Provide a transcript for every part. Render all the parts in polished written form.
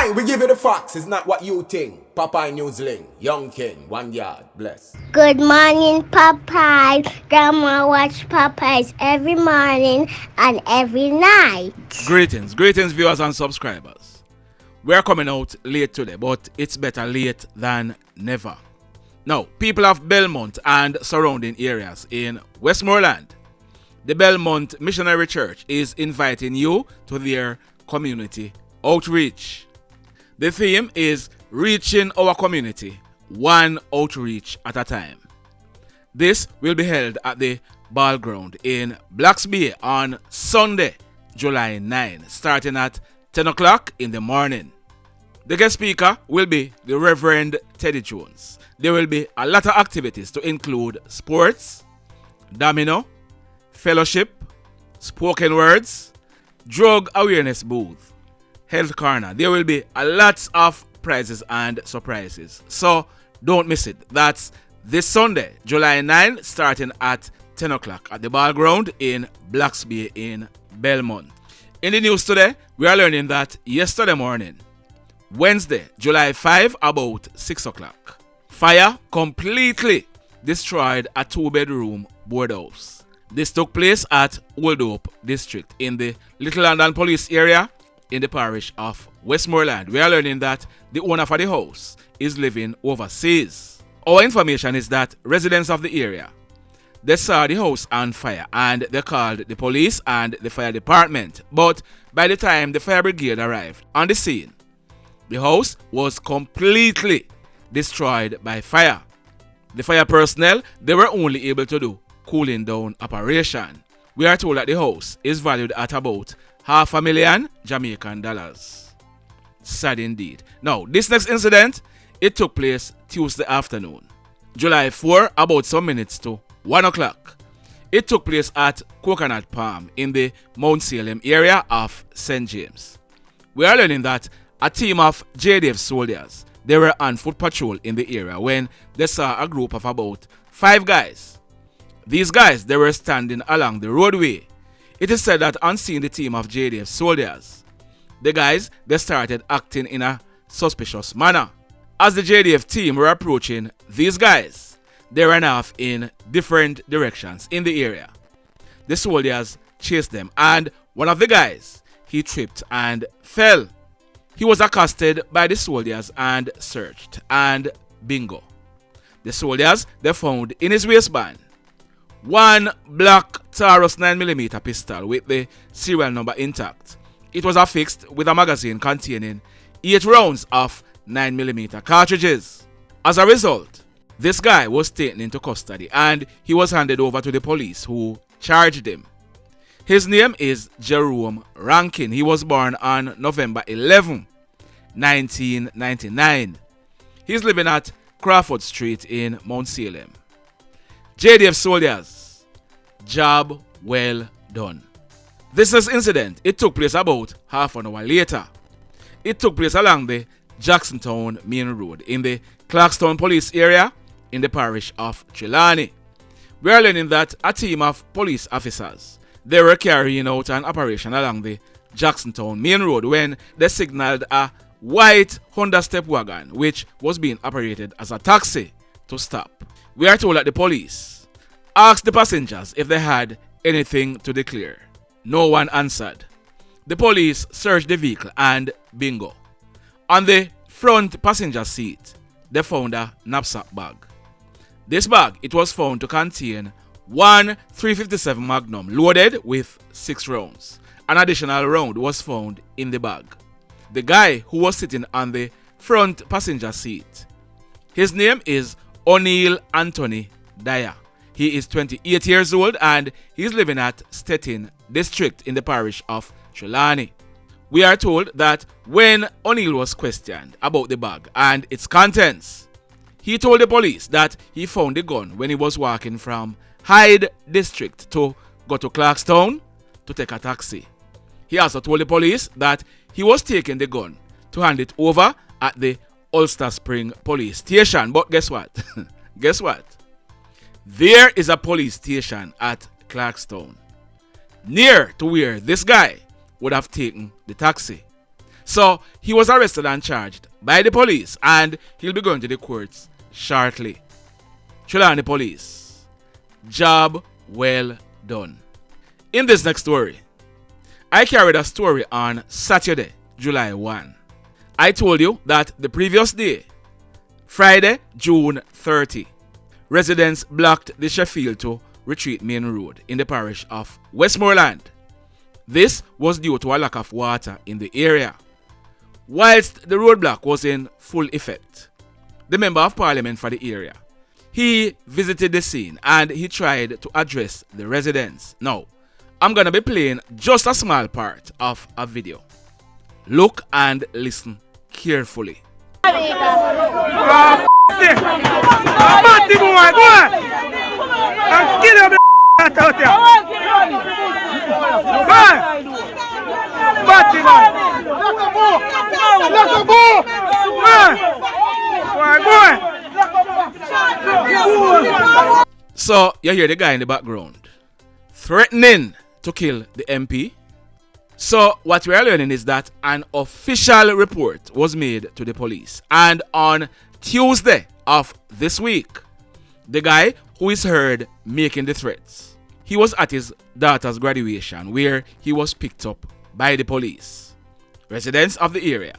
Aye, we give you the facts. It's not what you think. Popeye Newsling, Young King, 1 yard, bless. Good morning, Popeye. Grandma watch Popeyes every morning and every night. Greetings, viewers and subscribers. We are coming out late today, but it's better late than never. Now, people of Belmont and surrounding areas in Westmoreland, the Belmont Missionary Church is inviting you to their community outreach. The theme is reaching our community, one outreach at a time. This will be held at the ball ground in Blacks Bay on Sunday, July 9, starting at 10 o'clock in the morning. The guest speaker will be the Reverend Teddy Jones. There will be a lot of activities to include sports, domino, fellowship, spoken words, drug awareness booth, health corner. There will be a lot of prizes and surprises. So don't miss it. That's this Sunday, July 9, starting at 10 o'clock at the ball ground in Blacks Bay in Belmont. In the news today, we are learning that yesterday morning, Wednesday, July 5, about 6 o'clock, fire completely destroyed a 2-bedroom boardhouse. This took place at Old Hope District in the Little London Police area in the parish of Westmoreland. We are learning that the owner for the house is living overseas. Our information is that residents of the area, they saw the house on fire and they called the police and the fire department. But by the time the fire brigade arrived on the scene, the house was completely destroyed by fire. The fire personnel, they were only able to do cooling down operation. We are told that the house is valued at about $500,000 Jamaican dollars. Sad indeed. Now, this next incident, it took place Tuesday afternoon, July 4, about some minutes to 1 o'clock. It took place at Coconut Palm in the Mount Salem area of St. James. We are learning that a team of JDF soldiers, they were on foot patrol in the area when they saw a group of about 5 guys. These guys, they were standing along the roadway. It is said that on seeing the team of JDF soldiers, the guys, they started acting in a suspicious manner. As the JDF team were approaching these guys, they ran off in different directions in the area. The soldiers chased them and one of the guys, he tripped and fell. He was accosted by the soldiers and searched, and bingo. The soldiers, they found in his waistband one black Taurus 9mm pistol with the serial number intact. It was affixed with a magazine containing 8 rounds of 9mm cartridges. As a result, this guy was taken into custody and he was handed over to the police who charged him. His name is Jerome Rankin. He was born on November 11, 1999. He's living at Crawford Street in Mount Salem. JDF soldiers, job well done. This incident, it took place about half an hour later. It took place along the Jacksontown Main Road in the Clarkstown Police area in the parish of Trelawney. We are learning that a team of police officers, they were carrying out an operation along the Jacksontown Main Road when they signaled a white Honda step wagon which was being operated as a taxi to stop. We are told that the police asked the passengers if they had anything to declare. No one answered. The police searched the vehicle and bingo. On the front passenger seat, they found a knapsack bag. This bag, it was found to contain one .357 Magnum loaded with 6 rounds. An additional round was found in the bag. The guy who was sitting on the front passenger seat, his name is O'Neil Anthony Dyer. He is 28 years old and he's living at Stettin District in the parish of Trelawney. We are told that when O'Neil was questioned about the bag and its contents, he told the police that he found the gun when he was walking from Hyde District to go to Clarkstown to take a taxi. He also told the police that he was taking the gun to hand it over at the Ulster Spring Police Station. But guess what? Guess what? There is a police station at Clarkstown, near to where this guy would have taken the taxi. So he was arrested and charged by the police, and he'll be going to the courts shortly. Trelawny Police, job well done. In this next story, I carried a story on Saturday, July 1. I told you that the previous day, Friday, June 30, residents blocked the Sheffield to Retreat Main Road in the parish of Westmoreland. This was due to a lack of water in the area. Whilst the roadblock was in full effect, the Member of Parliament for the area, he visited the scene and he tried to address the residents. Now, I'm going to be playing just a small part of a video. Look and listen carefully. So, you hear the guy in the background threatening to kill the MP. So, what we are learning is that an official report was made to the police. And on Tuesday of this week, the guy who is heard making the threats, he was at his daughter's graduation where he was picked up by the police. Residents of the area,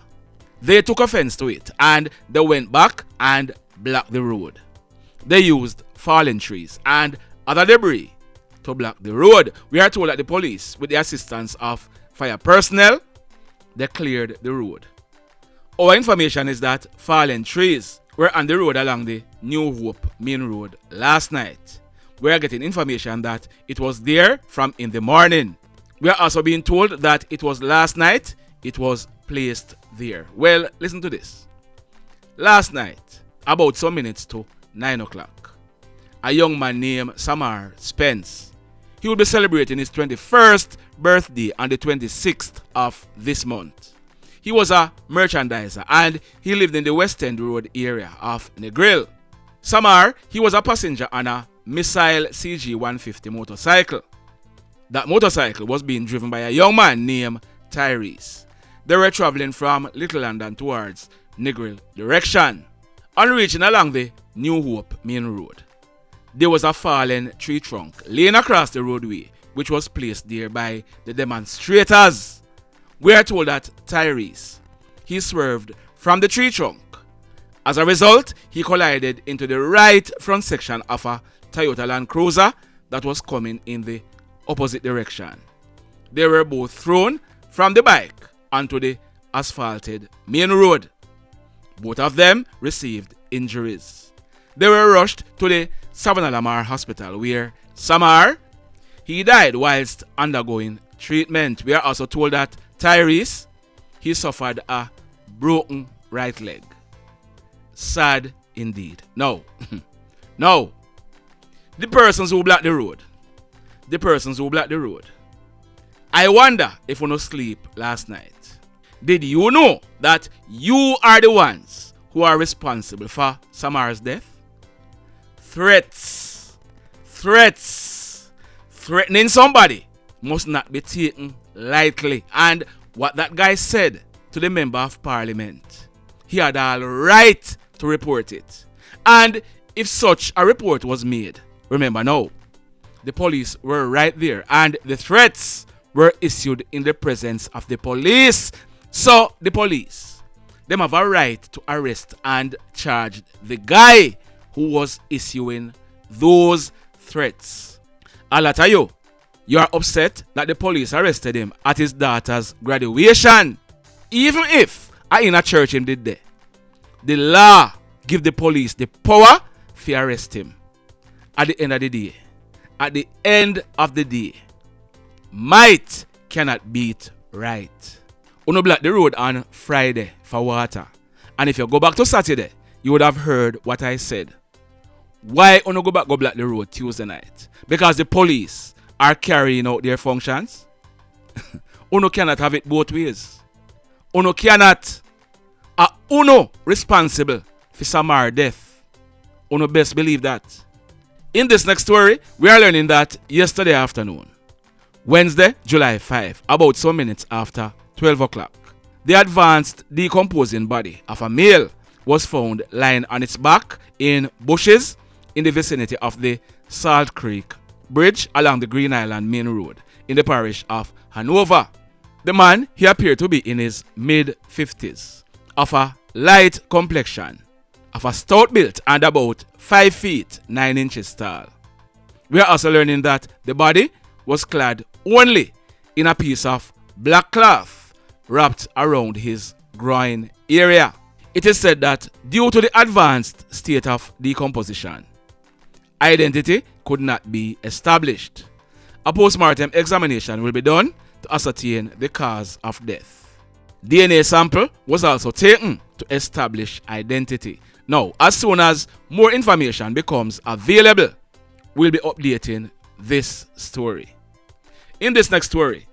they took offense to it and they went back and blocked the road. They used fallen trees and other debris to block the road. We are told that the police, with the assistance of fire personnel, they cleared the road. Our information is that fallen trees were on the road along the New Hope Main Road last night. We are getting information that it was there from in the morning. We are also being told that it was last night it was placed there. Well, listen to this. Last night, about some minutes to 9 o'clock, a young man named Samar Spence, he will be celebrating his 21st birthday on the 26th of this month. He was a merchandiser and he lived in the West End Road area of Negril. Samar, he was a passenger on a Missile CG150 motorcycle. That motorcycle was being driven by a young man named Tyrese. They were traveling from Little London towards Negril direction. On reaching along the New Hope Main Road, there was a fallen tree trunk laying across the roadway, which was placed there by the demonstrators. We are told that Tyrese, he swerved from the tree trunk. As a result, he collided into the right front section of a Toyota Land Cruiser that was coming in the opposite direction. They were both thrown from the bike onto the asphalted main road. Both of them received injuries. They were rushed to the Savannah Lamar Hospital where Samar, he died whilst undergoing treatment. We are also told that Tyrese, he suffered a broken right leg. Sad indeed. No. No. The persons who blocked the road. I wonder if you no sleep last night. Did you know that you are the ones who are responsible for Samar's death? Threatening somebody must not be taken lightly. And what that guy said to the Member of Parliament, he had all right to report it. And if such a report was made, remember now, the police were right there and the threats were issued in the presence of the police. So the police, them have a right to arrest and charge the guy who was issuing those threats. A lot of you are upset that the police arrested him at his daughter's graduation. Even if I in a church him did there, the law give the police the power to arrest him. At the end of the day, might cannot beat right. Uno block the road on Friday for water. And if you go back to Saturday, you would have heard what I said. Why uno go block the road Tuesday night? Because the police are carrying out their functions. Uno cannot have it both ways. Uno cannot. Uno responsible for Samar death. Uno best believe that. In this next story, we are learning that yesterday afternoon, Wednesday, July 5, about some minutes after 12 o'clock, The advanced decomposing body of a male was found lying on its back in bushes in the vicinity of the Salt Creek Bridge along the Green Island Main Road in the parish of Hanover. The man, he appeared to be in his mid-50s, of a light complexion, of a stout build and about 5 feet 9 inches tall. We are also learning that the body was clad only in a piece of black cloth wrapped around his groin area. It is said that due to the advanced state of decomposition, identity could not be established. A post-mortem examination will be done to ascertain the cause of death. DNA sample was also taken to establish identity. Now, as soon as more information becomes available, we'll be updating this story. In this next story,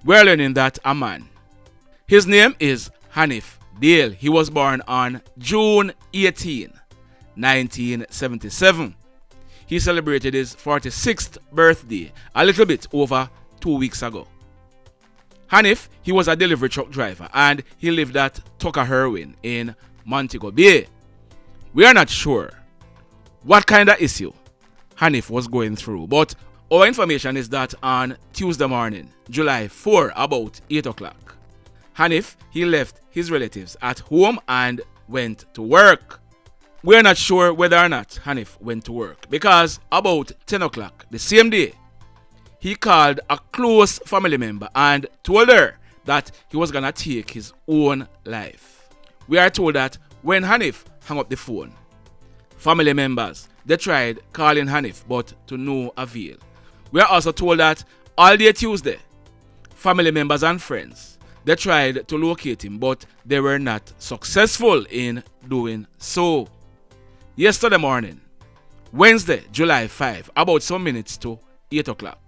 we're learning that a man, his name is Hanif Dale. He was born on June 18, 1977. He celebrated his 46th birthday a little bit over 2 weeks ago. Hanif, he was a delivery truck driver and he lived at Tucker Herwin in Montego Bay. We are not sure what kind of issue Hanif was going through, but our information is that on Tuesday morning, July 4, about 8 o'clock, Hanif, he left his relatives at home and went to work. We are not sure whether or not Hanif went to work because about 10 o'clock the same day, he called a close family member and told her that he was gonna take his own life. We are told that when Hanif hung up the phone, family members, they tried calling Hanif but to no avail. We are also told that all day Tuesday, family members and friends, they tried to locate him but they were not successful in doing so. Yesterday morning, Wednesday, July 5, about some minutes to 8 o'clock,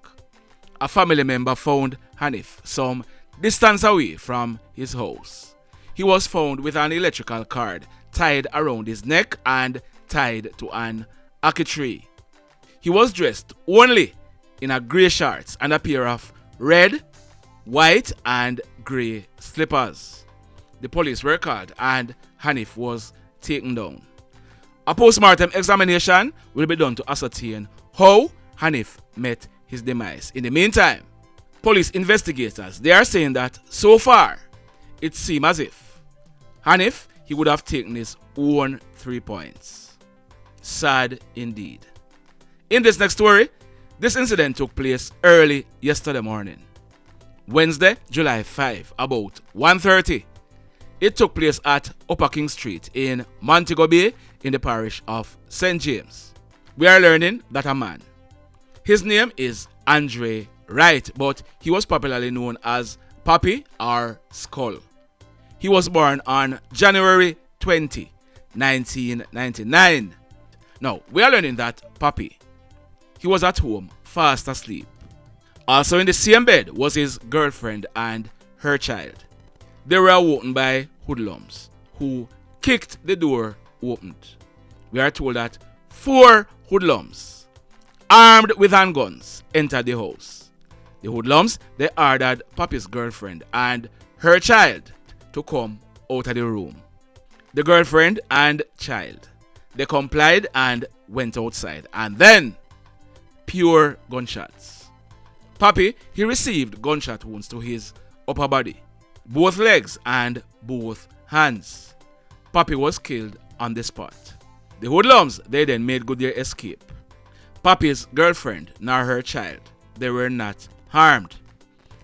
a family member found Hanif some distance away from his house. He was found with an electrical cord tied around his neck and tied to an ackee tree. He was dressed only in a grey shorts and a pair of red, white and grey slippers. The police were called and Hanif was taken down. A post-mortem examination will be done to ascertain how Hanif met his demise. In the meantime, police investigators, they are saying that so far, it seems as if Hanif, he would have taken his own 3 points. Sad indeed. In this next story, this incident took place early yesterday morning, Wednesday, July 5, about 1:30. It took place at Upper King Street in Montego Bay in the parish of St. James. We are learning that a man, his name is Wright, but he was popularly known as Papi or Skull. He was born on January 20, 1999. Now, we are learning that Papi, he was at home fast asleep. Also in the same bed was his girlfriend and her child. They were awoken by Hoodlums, who kicked the door opened. We are told that 4 Hoodlums, armed with handguns, entered the house. The Hoodlums, they ordered Papi's girlfriend and her child to come out of the room. The girlfriend and child, they complied and went outside, and then pure gunshots. Papi, he received gunshot wounds to his upper body, both legs and both hands. Papi was killed on the spot. The Hoodlums, they then made good their escape. Papi's girlfriend nor her child, they were not harmed.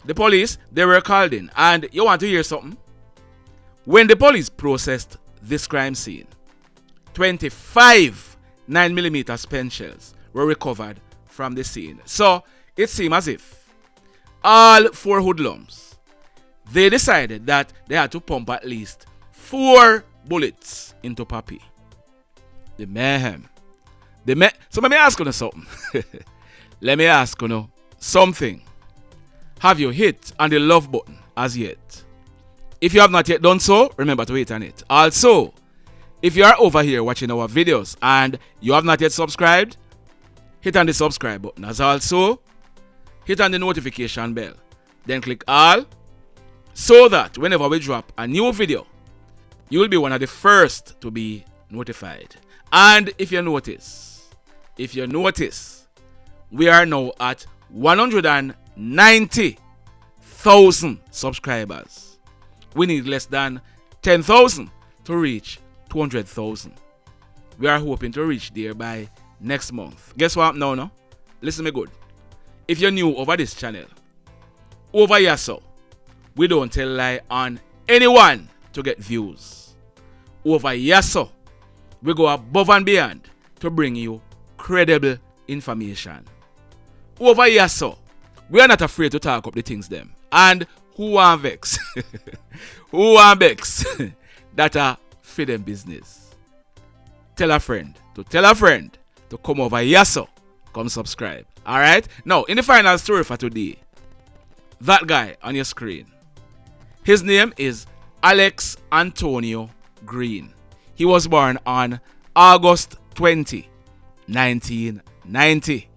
The police, they were called in, and you want to hear something? When the police processed this crime scene, 25 9mm Spence shells were recovered from the scene. So it seemed as if all 4 Hoodlums, they decided that they had to pump at least 4 bullets into Papi. The mayhem. So let me ask you something. Let me ask you something. Have you hit on the love button as yet? If you have not yet done so, remember to hit on it. Also, if you are over here watching our videos and you have not yet subscribed, hit on the subscribe button. As also, hit on the notification bell. Then click all so that whenever we drop a new video, you will be one of the first to be notified. And if you notice, we are now at 190,000 subscribers. We need less than 10,000 to reach 200,000. We are hoping to reach there by next month. Guess what? No. Listen me good. If you're new over this channel, over here so, we don't tell lie on anyone to get views. Over here so, we go above and beyond to bring you credible information. Over here so, we are not afraid to talk up the things them. And who want vex? Who want vex? That are for them business. Tell a friend to come over here so, come subscribe. Alright? Now, in the final story for today, that guy on your screen, his name is Alex Antonio Green. He was born on August 20, 1990.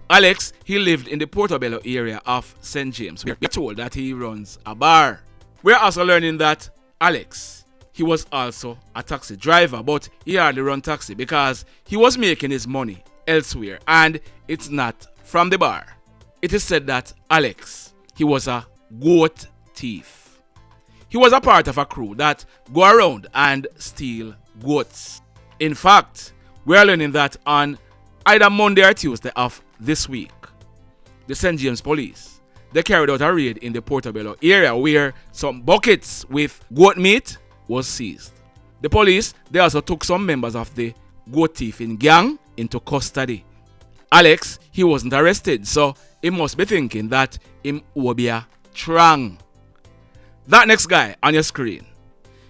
Alex, he lived in the Portobello area of St. James. We're told that he runs a bar. We're also learning that Alex, he was also a taxi driver, but he hardly run taxi because he was making his money elsewhere and it's not from the bar. It is said that Alex, he was a goat thief. He was a part of a crew that go around and steal goats. In fact, we are learning that on either Monday or Tuesday of this week, the St. James police, they carried out a raid in the Portobello area where some buckets with goat meat was seized. The police, they also took some members of the goat thieving gang into custody. Alex, he wasn't arrested, so he must be thinking that him will be a trang. That next guy on your screen,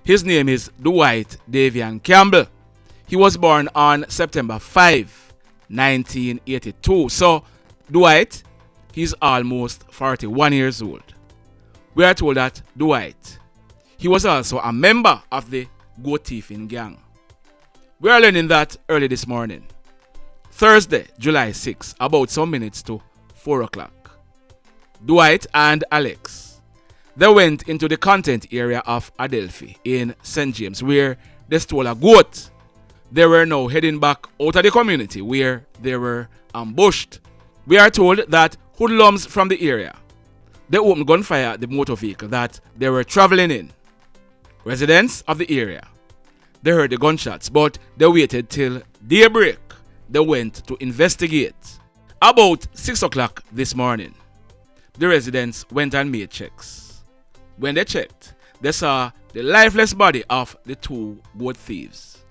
his name is Dwight Davian Campbell. He was born on September 5, 1982. So, Dwight, he's almost 41 years old. We are told that Dwight, he was also a member of the goat thieving gang. We are learning that early this morning, Thursday, July 6, about some minutes to 4 o'clock. Dwight and Alex, they went into the content area of Adelphi in St. James where they stole a goat. They were now heading back out of the community where they were ambushed. We are told that hoodlums from the area, they opened gunfire at the motor vehicle that they were traveling in. Residents of the area, they heard the gunshots, but they waited till daybreak. They went to investigate. About 6 o'clock this morning, the residents went and made checks. When they checked, they saw the lifeless body of the two goat thieves.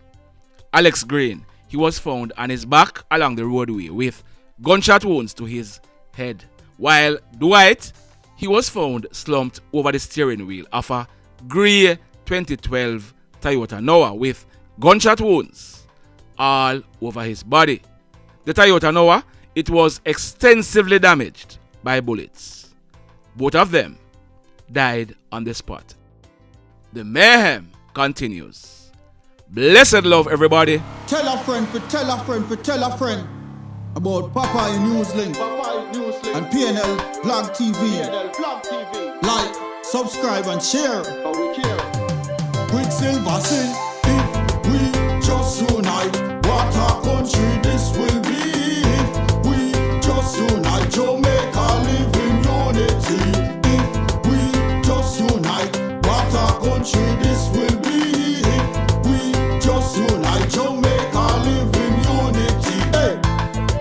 Alex Green, he was found on his back along the roadway with gunshot wounds to his head, while Dwight, he was found slumped over the steering wheel of a grey 2012 Toyota Noah with gunshot wounds all over his body. The Toyota Noah, it was extensively damaged by bullets. Both of them died on the spot. The mayhem continues. Blessed love, everybody. Tell a friend for tell a friend for tell a friend about Popeye Newslink and PNL Blog TV. Like, subscribe and share. Quicksilver sing, if we just unite, what a country this will be. If we just unite, Jamaica live in unity. If we just unite, what a country this will be. Just unite, Jamaica live in unity. Hey,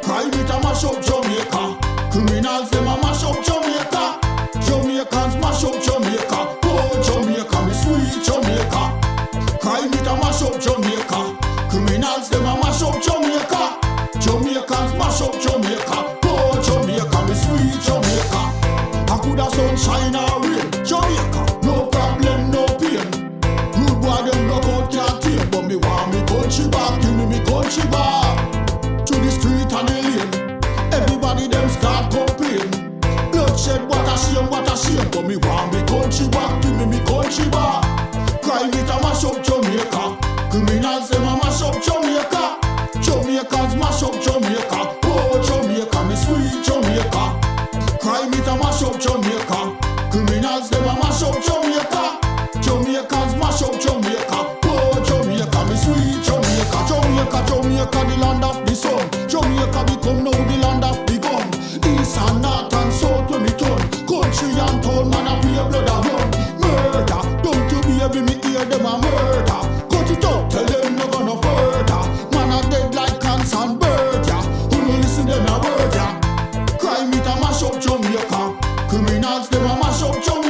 crime it a mash up Jamaica. Criminals them a mash up Jamaica. Jamaicans mash up Jamaica. Oh Jamaica, me sweet Jamaica. Crime it a mash up Jamaica. Criminals them a mash up Jamaica. Jamaicans mash up Jamaica. Oh Jamaica, me sweet Jamaica. I coulda sunshine or rain. Jamaica, no problem, no pain. Rude boy them no out can't take, but me want me country back. Give me country back. To the street and the lane, everybody them start complain. Bloodshed, what a shame, but me want me country back. Give me country back. Crime it a mash up Jamaica. Criminals them a mash up Jamaica. Jamaicans mash up Jamaica. Oh Jamaica, me sweet Jamaica. Crime it a mash up Jamaica. Criminals Jamaica the land of the sun. Jamaica become now the land of the gun. East and north and south when me turn. Country and town, man a pay blood and run. Murder, don't you baby me hear them a murder. Cut it out, tell them no gonna further. Man a dead like cans and bird, yeah. Who no listen them a word, yeah. Crime it a mash up Jamaica. Criminals them a mash up Jamaica.